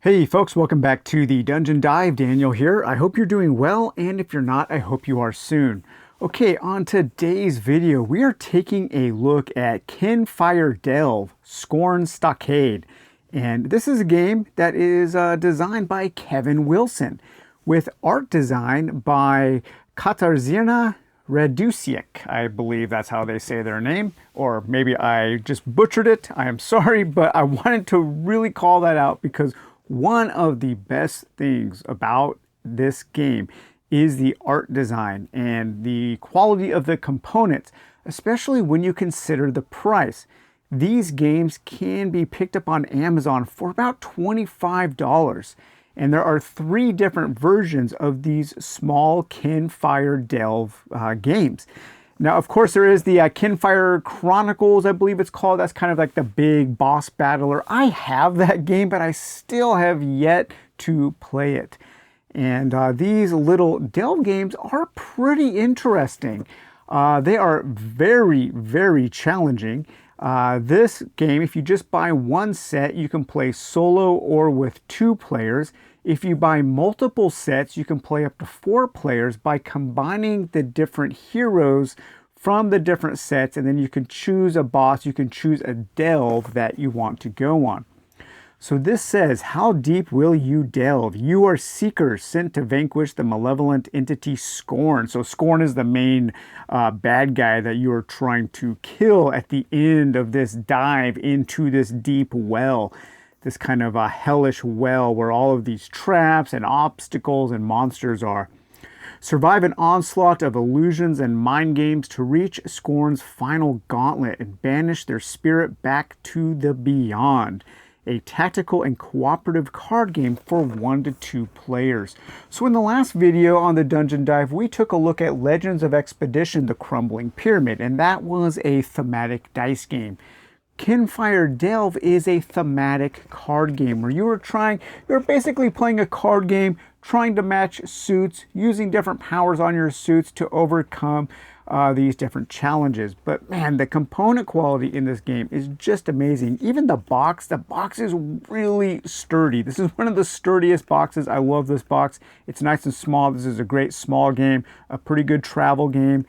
Hey folks, welcome back to the Dungeon Dive. Daniel here. I hope you're doing well, and if you're not, I hope you are soon. Okay, on today's video, we are taking a look at Kinfire Delve, Scorn Stockade. And this is a game that is designed by Kevin Wilson, with art design by Katarzyna Radusiak. I believe that's how they say their name, or maybe I just butchered it. I am sorry, but I wanted to really call that out because one of the best things about this game is the art design and the quality of the components, especially when you consider the price. These games can be picked up on Amazon for about $25. And there are 3 different versions of these small Kinfire Delve games. Now, of course, there is the Kinfire Chronicles, I believe it's called. That's kind of like the big boss battler. I have that game, but I still have yet to play it. And these little delve games are pretty interesting. They are very, very challenging. This game, if you just buy one set, you can play solo or with 2 players. If you buy multiple sets, you can play up to 4 players by combining the different heroes from the different sets, and then you can choose a boss, you can choose a delve that you want to go on. So this says, how deep will you delve? You are seekers sent to vanquish the malevolent entity Scorn. So Scorn is the main bad guy that you are trying to kill at the end of this dive into this deep well. This kind of a hellish well where all of these traps and obstacles and monsters are. Survive an onslaught of illusions and mind games to reach Scorn's final gauntlet and banish their spirit back to the beyond. A tactical and cooperative card game for 1 to 2 players. So in the last video on the Dungeon Dive, we took a look at Legends of Expedition, The Crumbling Pyramid, and that was a thematic dice game. Kinfire Delve is a thematic card game where you're basically playing a card game, trying to match suits, using different powers on your suits to overcome these different challenges. But man, the component quality in this game is just amazing. Even the box is really sturdy. This is one of the sturdiest boxes. I love this box. It's nice and small. This is a great small game, a pretty good travel game.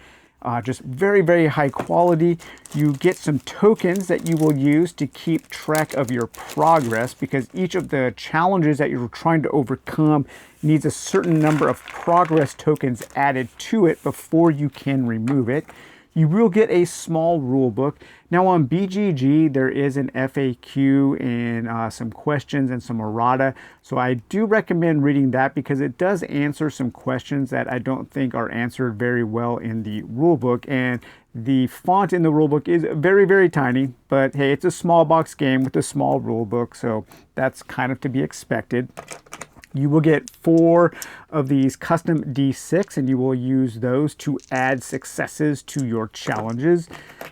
Just very, very high quality. You get some tokens that you will use to keep track of your progress, because each of the challenges that you're trying to overcome needs a certain number of progress tokens added to it before you can remove it. You will get a small rule book. Now on BGG, there is an FAQ and some questions and some errata. So I do recommend reading that because it does answer some questions that I don't think are answered very well in the rule book. And the font in the rule book is very, very tiny. But hey, it's a small box game with a small rule book, so that's kind of to be expected. You will get 4 of these custom D6, and you will use those to add successes to your challenges.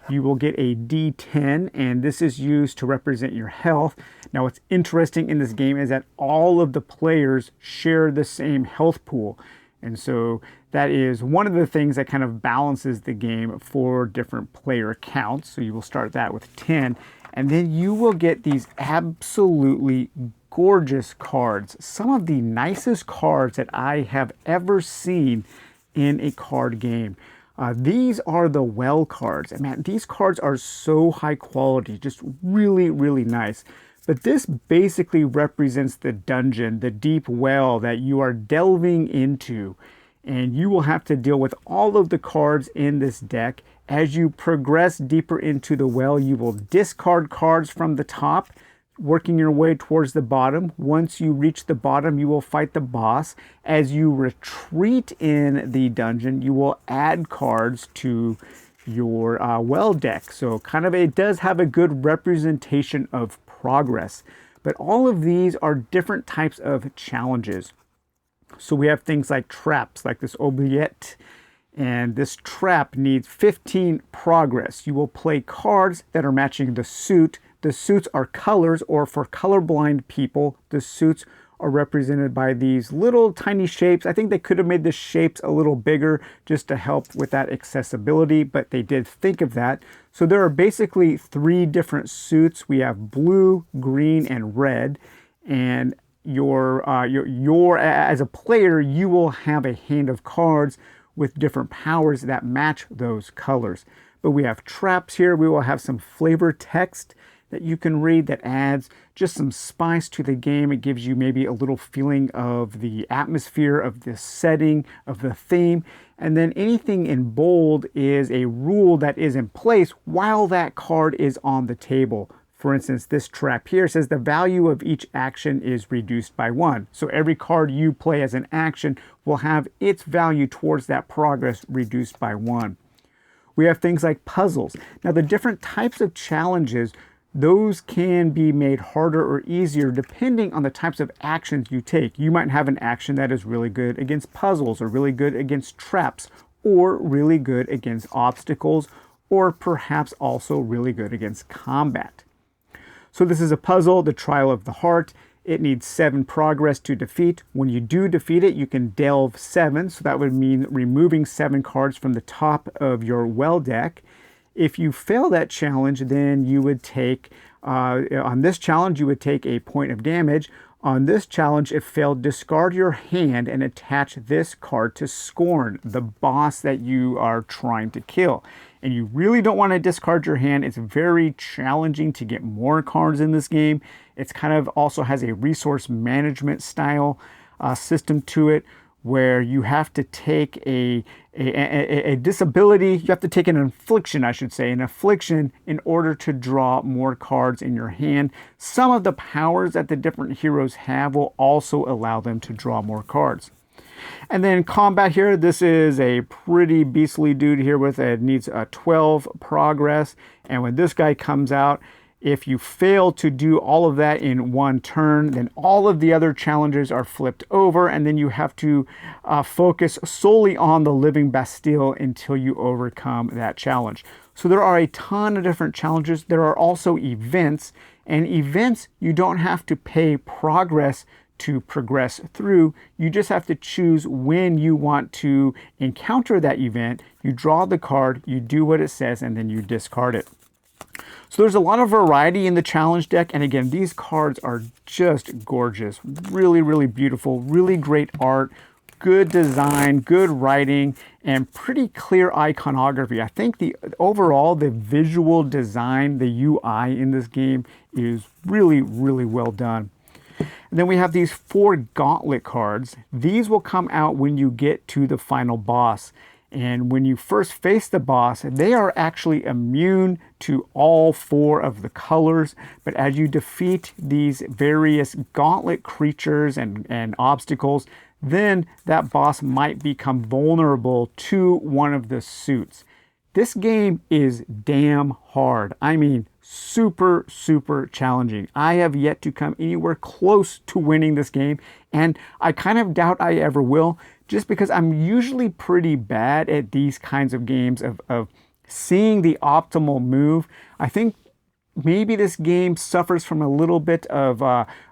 You will get a D10, and this is used to represent your health. Now, what's interesting in this game is that all of the players share the same health pool. And so that is one of the things that kind of balances the game for different player counts. So you will start that with 10, and then you will get these absolutely gorgeous cards, some of the nicest cards that I have ever seen in a card game. These are the well cards, and man, these cards are so high quality, just really, really nice. But this basically represents the dungeon, the deep well that you are delving into, and you will have to deal with all of the cards in this deck. As you progress deeper into the well, you will discard cards from the top, working your way towards the bottom. Once you reach the bottom, you will fight the boss. As you retreat in the dungeon, you will add cards to your well deck. So it does have a good representation of progress. But all of these are different types of challenges. So we have things like traps, like this oubliette. And this trap needs 15 progress. You will play cards that are matching the suit. The suits are colors, or for colorblind people, the suits are represented by these little tiny shapes. I think they could have made the shapes a little bigger just to help with that accessibility, but they did think of that. So there are basically 3 different suits. We have blue, green, and red. And as a player, you will have a hand of cards with different powers that match those colors. But we have traps here. We will have some flavor text that you can read that adds just some spice to the game. It gives you maybe a little feeling of the atmosphere, of the setting, of the theme. And then anything in bold is a rule that is in place while that card is on the table. For instance, this trap here says the value of each action is reduced by 1. So every card you play as an action will have its value towards that progress reduced by 1. We have things like puzzles. Now, the different types of challenges, those can be made harder or easier depending on the types of actions you take. You might have an action that is really good against puzzles, or really good against traps, or really good against obstacles, or perhaps also really good against combat. So this is a puzzle, the Trial of the Heart. It needs 7 progress to defeat. When you do defeat it, you can delve 7. So that would mean removing 7 cards from the top of your well deck. If you fail that challenge, then you would take, on this challenge, you would take a point of damage. On this challenge, if failed, discard your hand and attach this card to Scorn, the boss that you are trying to kill. And you really don't want to discard your hand. It's very challenging to get more cards in this game. It's kind of also has a resource management style system to it, where you have to take a disability, you have to take an affliction, I should say, an affliction in order to draw more cards in your hand. Some of the powers that the different heroes have will also allow them to draw more cards. And then combat here, this is a pretty beastly dude here with it needs a 12 progress. And when this guy comes out, if you fail to do all of that in one turn, then all of the other challenges are flipped over, and then you have to focus solely on the living Bastille until you overcome that challenge. So there are a ton of different challenges. There are also events, and events you don't have to pay progress to progress through. You just have to choose when you want to encounter that event. You draw the card, you do what it says, and then you discard it. So there's a lot of variety in the challenge deck, and again, these cards are just gorgeous. Really, really beautiful, really great art, good design, good writing, and pretty clear iconography. I think overall, the visual design, the UI in this game is really, really well done. And then we have these 4 gauntlet cards. These will come out when you get to the final boss. And when you first face the boss, they are actually immune to all 4 of the colors. But as you defeat these various gauntlet creatures and obstacles, then that boss might become vulnerable to one of the suits. This game is damn hard. I mean, super, super challenging. I have yet to come anywhere close to winning this game, and I kind of doubt I ever will, just because I'm usually pretty bad at these kinds of games of seeing the optimal move. I think maybe this game suffers from a little bit of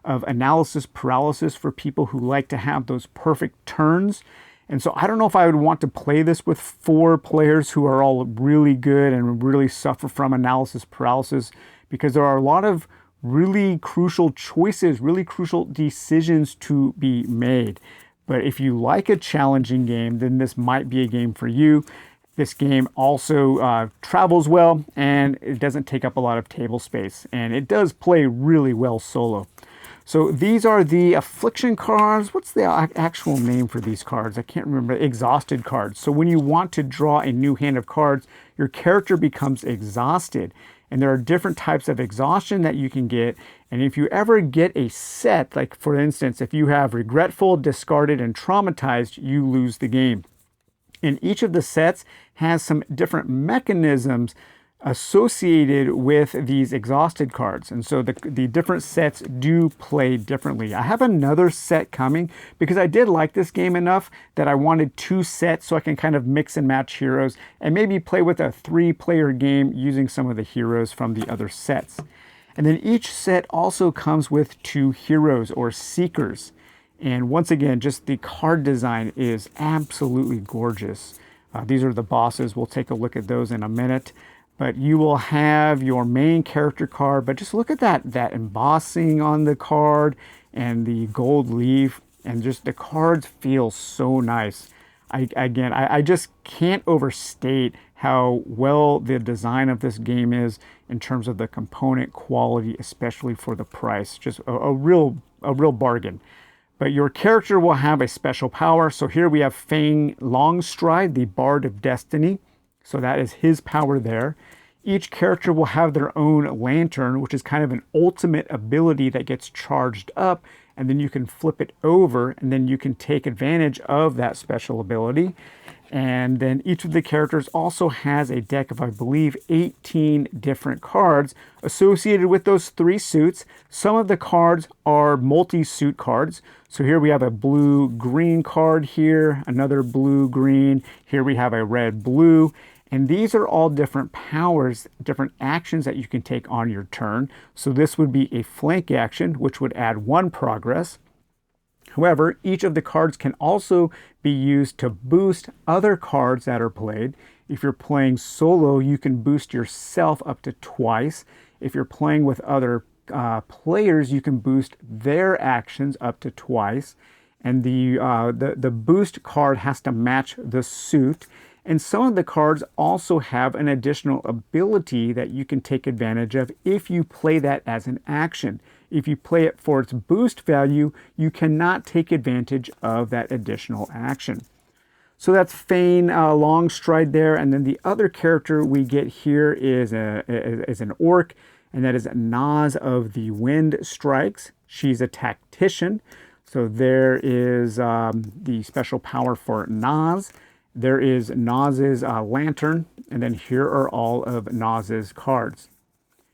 analysis paralysis for people who like to have those perfect turns. And so I don't know if I would want to play this with 4 players who are all really good and really suffer from analysis paralysis, because there are a lot of really crucial choices, really crucial decisions to be made. But if you like a challenging game, then this might be a game for you. This game also travels well, and it doesn't take up a lot of table space, and it does play really well solo. So these are the affliction cards. What's the actual name for these cards? I can't remember. Exhausted cards. So when you want to draw a new hand of cards, your character becomes exhausted. And there are different types of exhaustion that you can get. And if you ever get a set, like for instance, if you have regretful, discarded, and traumatized, you lose the game. And each of the sets has some different mechanisms associated with these exhausted cards. And so the different sets do play differently. I have another set coming because I did like this game enough that I wanted 2 sets so I can kind of mix and match heroes and maybe play with a 3-player game using some of the heroes from the other sets. And then each set also comes with 2 heroes or seekers. And once again, just the card design is absolutely gorgeous. These are the bosses. We'll take a look at those in a minute. But you will have your main character card, but just look at that embossing on the card and the gold leaf, and just the cards feel so nice. I just can't overstate how well the design of this game is in terms of the component quality, especially for the price. Just a real bargain. But your character will have a special power. So here we have Fang Longstride, the Bard of Destiny. So that is his power there. Each character will have their own lantern, which is kind of an ultimate ability that gets charged up, and then you can flip it over, and then you can take advantage of that special ability. And then each of the characters also has a deck of, I believe, 18 different cards associated with those 3 suits. Some of the cards are multi-suit cards. So here we have a blue-green card here, another blue-green. Here we have a red-blue. And these are all different powers, different actions that you can take on your turn. So this would be a flank action, which would add 1 progress. However, each of the cards can also be used to boost other cards that are played. If you're playing solo, you can boost yourself up to twice. If you're playing with other players, you can boost their actions up to twice. And the boost card has to match the suit. And some of the cards also have an additional ability that you can take advantage of if you play that as an action. If you play it for its boost value, you cannot take advantage of that additional action. So that's Fang Longstride there. And then the other character we get here is an orc, and that is Naz of the Wind Strikes. She's a tactician. So there is the special power for Naz. There is Naz's lantern, and then here are all of Naz's cards.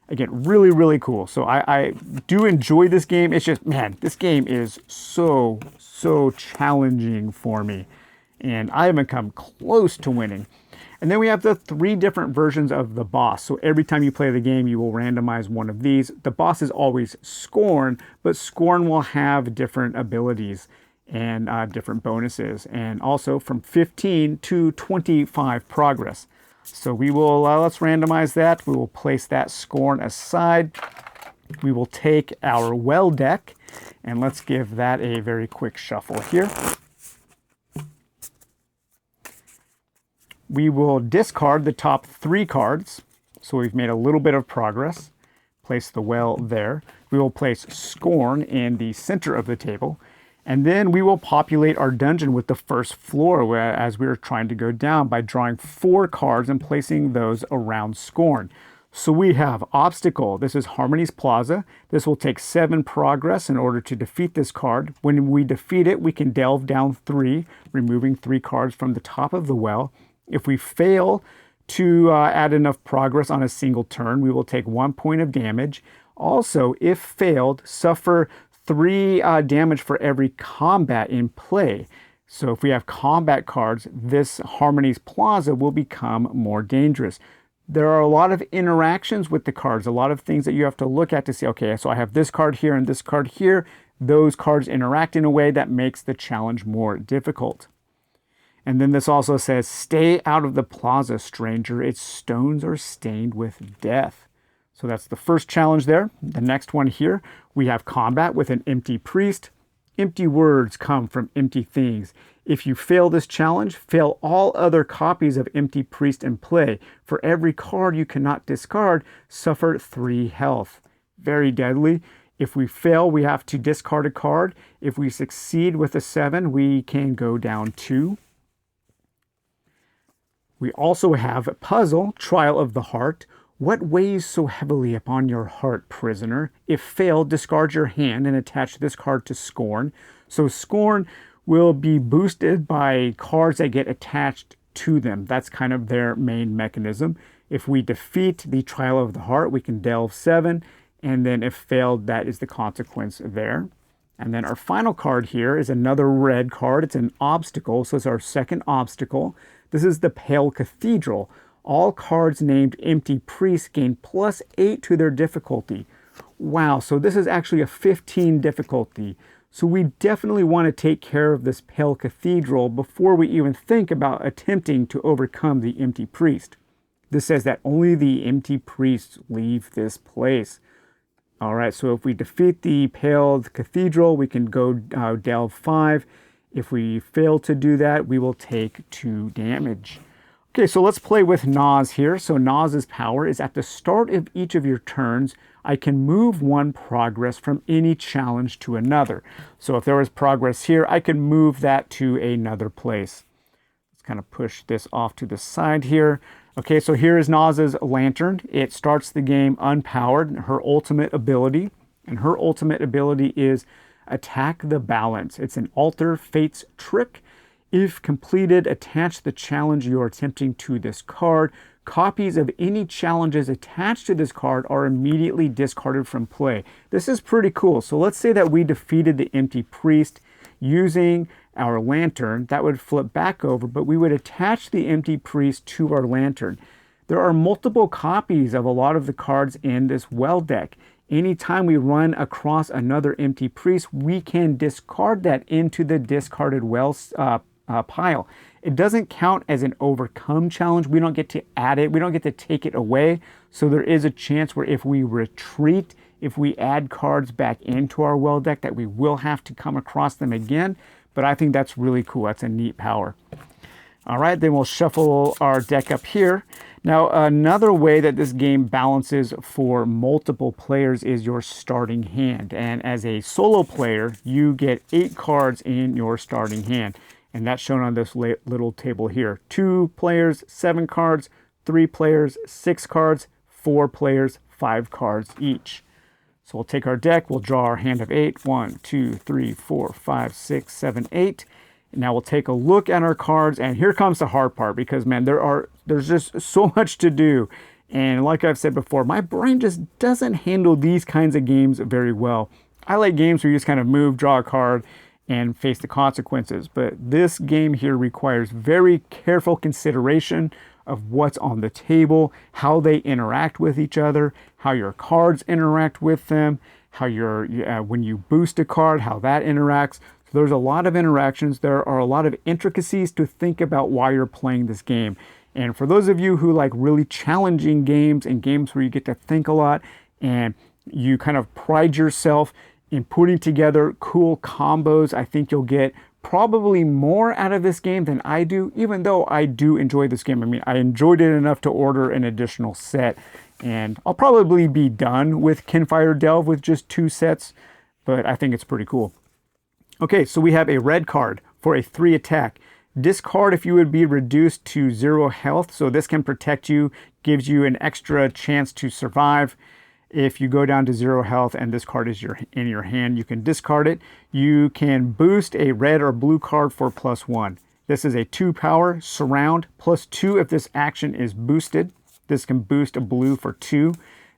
Again, really cool. So I do enjoy this game. It's just, man, this game is so challenging for me, and I haven't come close to winning. And then we have the 3 different versions of the boss. So every time you play the game, you will randomize one of these. The boss is always Scorn, but Scorn will have different abilities and different bonuses, and also from 15 to 25 progress. So we will, let's randomize that. We will place that Scorn aside. We will take our well deck, and let's give that a very quick shuffle here. We will discard the top 3 cards. So we've made a little bit of progress. Place the well there. We will place Scorn in the center of the table. And then we will populate our dungeon with the first floor as we are trying to go down by drawing 4 cards and placing those around Scorn. So we have Obstacle. This is Harmony's Plaza. This will take 7 progress in order to defeat this card. When we defeat it, we can delve down 3, removing 3 cards from the top of the well. If we fail to add enough progress on a single turn, we will take 1 point of damage. Also, if failed, suffer 3 damage for every combat in play. So if we have combat cards, this Harmony's Plaza will become more dangerous. There are a lot of interactions with the cards, a lot of things that you have to look at to see, okay, so I have this card here and this card here. Those cards interact in a way that makes the challenge more difficult. And then this also says, stay out of the plaza, stranger. Its stones are stained with death. So that's the first challenge there. The next one here, we have combat with an empty priest. Empty words come from empty things. If you fail this challenge, fail all other copies of Empty Priest in play. For every card you cannot discard, suffer 3 health. Very deadly. If we fail, we have to discard a card. If we succeed with a 7, we can go down 2. We also have a puzzle, Trial of the Heart. What weighs so heavily upon your heart, prisoner? If failed, discard your hand and attach this card to Scorn. So Scorn will be boosted by cards that get attached to them. That's kind of their main mechanism. If we defeat the Trial of the Heart, we can delve 7. And then if failed, that is the consequence there. And then our final card here is another red card. It's an obstacle. So it's our second obstacle. This is the Pale Cathedral. All cards named Empty Priest gain +8 to their difficulty. Wow, so this is actually a 15 difficulty. So we definitely want to take care of this Pale Cathedral before we even think about attempting to overcome the Empty Priest. This says that only the Empty Priests leave this place. All right, so if we defeat the Paled Cathedral, we can go delve 5. If we fail to do that, we will take 2 damage. Okay, so let's play with Nas here. So Nas's power is at the start of each of your turns, I can move 1 progress from any challenge to another. So if there was progress here, I can move that to another place. Let's kind of push this off to the side here. Okay, so here is Nas's lantern. It starts the game unpowered, her ultimate ability. And her ultimate ability is Attack the Balance. It's an Alter Fates trick. If completed, attach the challenge you are attempting to this card. Copies of any challenges attached to this card are immediately discarded from play. This is pretty cool. So let's say that we defeated the Empty Priest using our lantern. That would flip back over, but we would attach the Empty Priest to our lantern. There are multiple copies of a lot of the cards in this well deck. Anytime we run across another Empty Priest, we can discard that into the discarded well pile. It doesn't count as an overcome challenge. We don't get to add it. We don't get to take it away. So there is a chance where if we retreat, if we add cards back into our well deck, that we will have to come across them again. But I think that's really cool. That's a neat power. All right, then we'll shuffle our deck up here. Now, another way that this game balances for multiple players is your starting hand. And as a solo player, you get 8 cards in your starting hand. And that's shown on this little table here. 2 players, 7 cards, 3 players, 6 cards, 4 players, 5 cards each. So we'll take our deck, we'll draw our hand of 8. 1, 2, 3, 4, 5, 6, 7, 8. Now we'll take a look at our cards, and here comes the hard part because, man, there's just so much to do. And like I've said before, my brain just doesn't handle these kinds of games very well. I like games where you just kind of move, draw a card, and face the consequences. But this game here requires very careful consideration of what's on the table, how they interact with each other, how your cards interact with them, how when you boost a card, how that interacts. So there's a lot of interactions. There are a lot of intricacies to think about while you're playing this game. And for those of you who like really challenging games and games where you get to think a lot and you kind of pride yourself in putting together cool combos, I think you'll get probably more out of this game than I do, even though I do enjoy this game. I mean, I enjoyed it enough to order an additional set, and I'll probably be done with Kinfire Delve with just 2 sets, but I think it's pretty cool. Okay, so we have a red card for a 3 attack. Discard if you would be reduced to 0 health, so this can protect you, gives you an extra chance to survive. If you go down to 0 health and this card is in your hand, you can discard it. You can boost a red or blue card for +1. This is a 2 power, surround, +2 if this action is boosted. This can boost a blue for 2.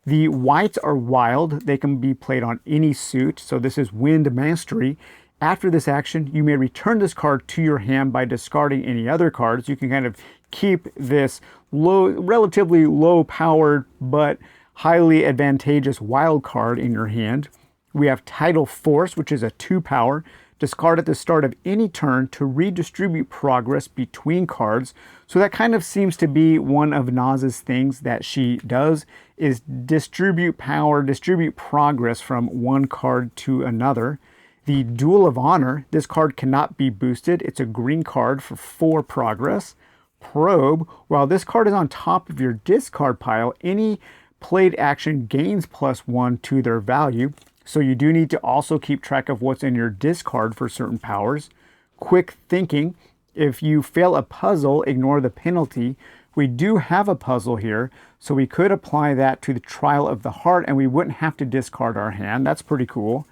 The whites are wild. They can be played on any suit, so this is Wind Mastery. After this action, you may return this card to your hand by discarding any other cards. You can kind of keep this relatively low powered but highly advantageous wild card in your hand. We have Tidal Force, which is a 2 power. Discard at the start of any turn to redistribute progress between cards. So that kind of seems to be one of Nas's things that she does, is distribute power, distribute progress from one card to another. The Duel of Honor, this card cannot be boosted. It's a green card for 4 progress. Probe, while this card is on top of your discard pile, any played action gains +1 to their value. So you do need to also keep track of what's in your discard for certain powers. Quick Thinking, if you fail a puzzle, ignore the penalty. We do have a puzzle here, so we could apply that to the Trial of the Heart and we wouldn't have to discard our hand. That's pretty cool.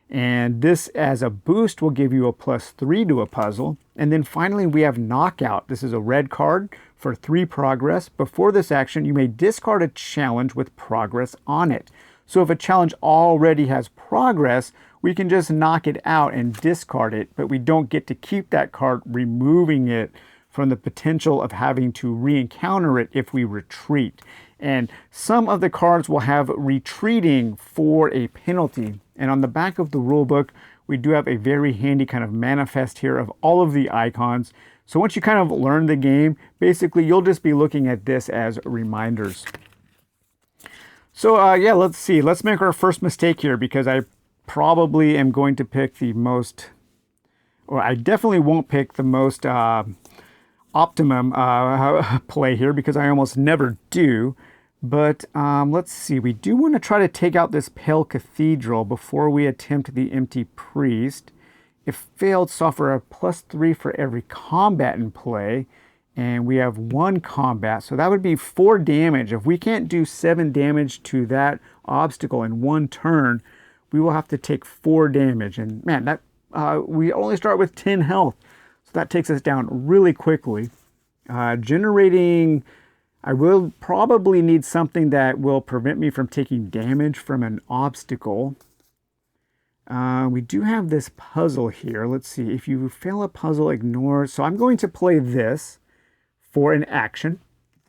And this as a boost will give you a +3 to a puzzle. And then finally we have Knockout. This is a red card for 3 progress. Before this action, you may discard a challenge with progress on it. So if a challenge already has progress, we can just knock it out and discard it, but we don't get to keep that card, removing it from the potential of having to re-encounter it if we retreat. And some of the cards will have retreating for a penalty. And on the back of the rule book, we do have a very handy kind of manifest here of all of the icons. So once you kind of learn the game, basically you'll just be looking at this as reminders. So yeah, let's see. Let's make our first mistake here because I probably am going to pick the most, or I definitely won't pick the most optimum play here because I almost never do. But let's see. We do want to try to take out this Pale Cathedral before we attempt the Empty Priest. If failed, suffer a +3 for every combat in play. And we have 1 combat, so that would be 4 damage. If we can't do 7 damage to that obstacle in 1 turn, we will have to take 4 damage. And man, that we only start with 10 health, so that takes us down really quickly. Generating, I will probably need something that will prevent me from taking damage from an obstacle. We do have this puzzle here. Let's see. If you fail a puzzle, ignore. So I'm going to play this for an action.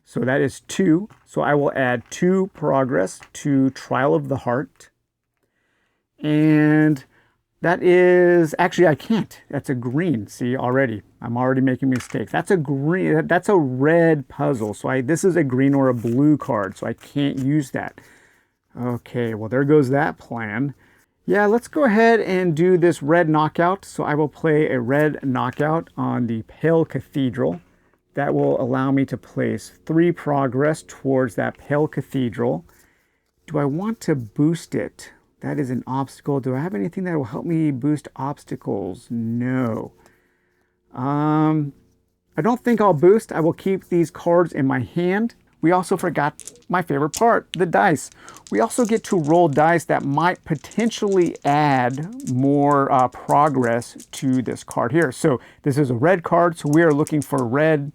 So that is 2. So I will add 2 progress to Trial of the Heart. And that is, actually I can't. That's a green. See, already. I'm already making mistakes. That's a green, that's a red puzzle. So this is a green or a blue card. So I can't use that. Okay, well there goes that plan. Yeah, let's go ahead and do this red knockout. So I will play a red knockout on the Pale Cathedral. That will allow me to place 3 progress towards that Pale Cathedral. Do I want to boost it? That is an obstacle. Do I have anything that will help me boost obstacles? No. I don't think I'll boost. I will keep these cards in my hand. We also forgot my favorite part, the dice. We also get to roll dice that might potentially add more progress to this card here. So this is a red card, so we are looking for red.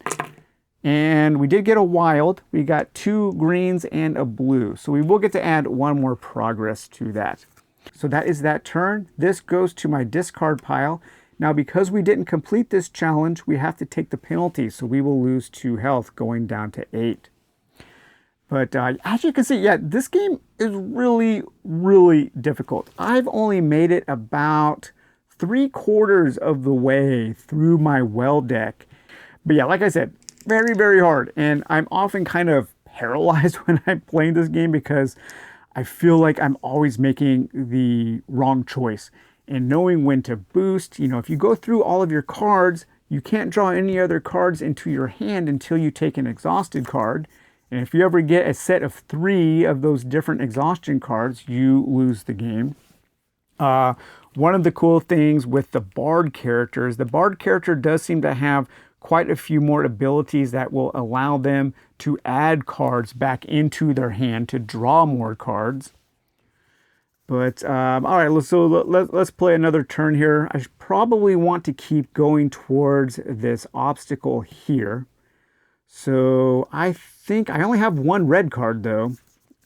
And we did get a wild. We got 2 greens and a blue. So we will get to add 1 more progress to that. So that is that turn. This goes to my discard pile. Now, because we didn't complete this challenge, we have to take the penalty. So we will lose 2 health going down to 8. But as you can see, yeah, this game is really, really difficult. I've only made it about 3/4 of the way through my well deck. But yeah, like I said, very, very hard. And I'm often kind of paralyzed when I'm playing this game because I feel like I'm always making the wrong choice. And knowing when to boost, you know, if you go through all of your cards, you can't draw any other cards into your hand until you take an exhausted card. And if you ever get a set of 3 of those different exhaustion cards, you lose the game. One of the cool things with the Bard characters, the Bard character does seem to have quite a few more abilities that will allow them to add cards back into their hand to draw more cards. But all right, so let's play another turn here. I probably want to keep going towards this obstacle here. So I think I only have 1 red card though.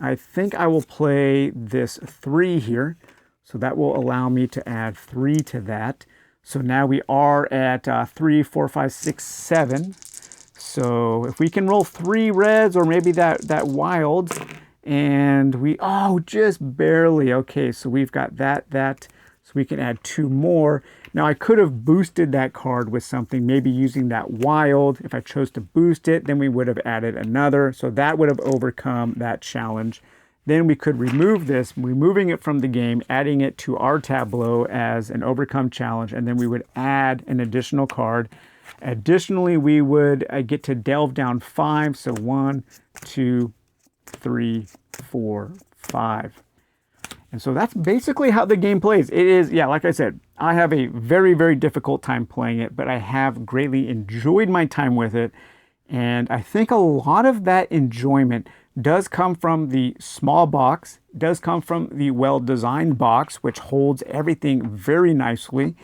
I think I will play this 3 here. So that will allow me to add 3 to that. So now we are at 3, 4, 5, 6, 7. So if we can roll 3 reds or maybe that wild, and we, oh, just barely. Okay, so we've got that. So we can add 2 more. Now I could have boosted that card with something, maybe using that wild. If I chose to boost it, then we would have added another. So that would have overcome that challenge. Then we could remove this, removing it from the game, adding it to our tableau as an overcome challenge, and then we would add an additional card. Additionally, we would get to delve down 5. So 1, 2, 3, 4, 5. And so that's basically how the game plays. It is, yeah, like I said, I have a very, very difficult time playing it, but I have greatly enjoyed my time with it. And I think a lot of that enjoyment does come from the small box, does come from the well-designed box, which holds everything very nicely.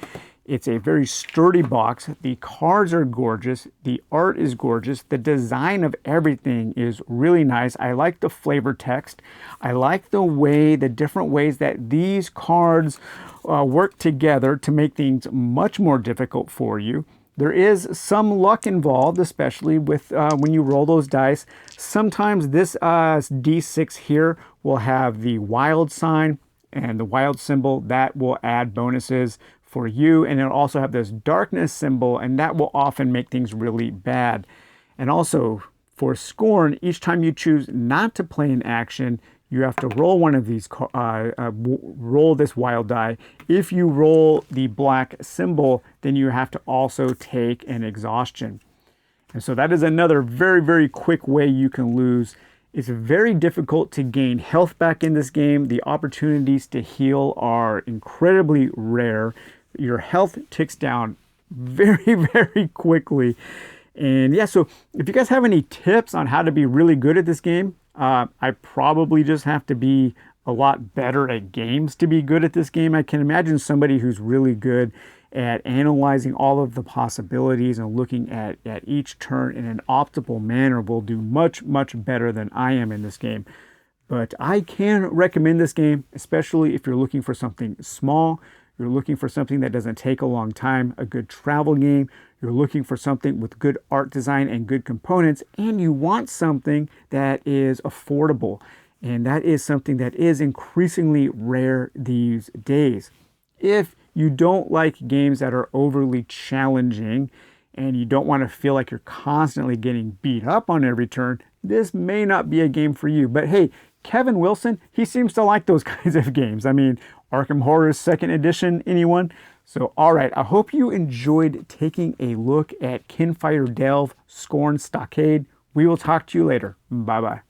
It's a very sturdy box. The cards are gorgeous. The art is gorgeous. The design of everything is really nice. I like the flavor text. I like the different ways that these cards work together to make things much more difficult for you. There is some luck involved, especially with when you roll those dice. Sometimes this D6 here will have the wild sign and the wild symbol. That will add bonuses for you. And it'll also have this darkness symbol, and that will often make things really bad. And also for Scorn, each time you choose not to play an action, you have to roll one of these, roll this wild die. If you roll the black symbol, then you have to also take an exhaustion. And so that is another very, very quick way you can lose. It's very difficult to gain health back in this game. The opportunities to heal are incredibly rare. Your health ticks down very, very quickly. And yeah, so if you guys have any tips on how to be really good at this game, I probably just have to be a lot better at games to be good at this game. I can imagine somebody who's really good at analyzing all of the possibilities and looking at each turn in an optimal manner will do much, much better than I am in this game. But I can recommend this game, especially if you're looking for something small, you're looking for something that doesn't take a long time, a good travel game, you're looking for something with good art design and good components, and you want something that is affordable. And that is something that is increasingly rare these days. If you don't like games that are overly challenging and you don't want to feel like you're constantly getting beat up on every turn, this may not be a game for you. But hey, Kevin Wilson, he seems to like those kinds of games. I mean, Arkham Horror 2nd Edition, anyone? So, all right, I hope you enjoyed taking a look at Kinfire Delve, Scorn, Stockade. We will talk to you later. Bye-bye.